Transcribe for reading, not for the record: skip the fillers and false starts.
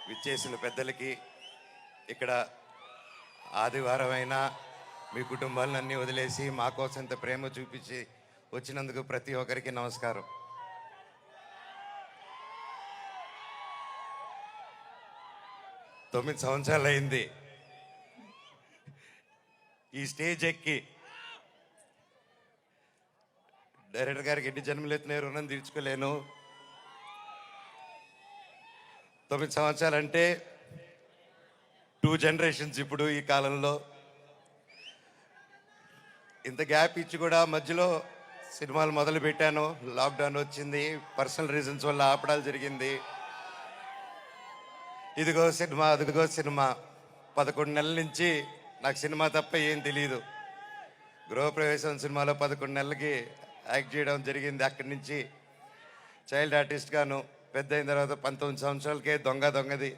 విచ్చేసిన పెద్దలకి, ఇక్కడ ఆదివారం అయినా మీ కుటుంబాలన్నీ వదిలేసి మా కోసం ఇంత ప్రేమ చూపించి వచ్చినందుకు ప్రతి ఒక్కరికి నమస్కారం. తొమ్మిది సంవత్సరాలు అయింది ఈ స్టేజ్ ఎక్కి. డైరెక్టర్ గారికి ఎన్ని జన్మలు ఎత్తినాయి రుణం తీర్చుకోలేను. 9 సంవత్సరాలంటే 2 జనరేషన్స్. ఇప్పుడు ఈ కాలంలో ఇంత గ్యాప్ ఇచ్చి కూడా మధ్యలో సినిమాలు మొదలు పెట్టాను. లాక్డౌన్ వచ్చింది, పర్సనల్ రీజన్స్ వల్ల ఆపడాలు జరిగింది. ఇదిగో సినిమా, అదిగో సినిమా. 11 నెలల నుంచి నాకు సినిమా తప్ప ఏం తెలియదు. గృహప్రవేశం సినిమాలో 11 నెలలకి యాక్ట్ చేయడం జరిగింది. అక్కడి నుంచి చైల్డ్ ఆర్టిస్ట్గాను, పెద్ద అయిన తర్వాత 19 సంవత్సరాలకే దొంగది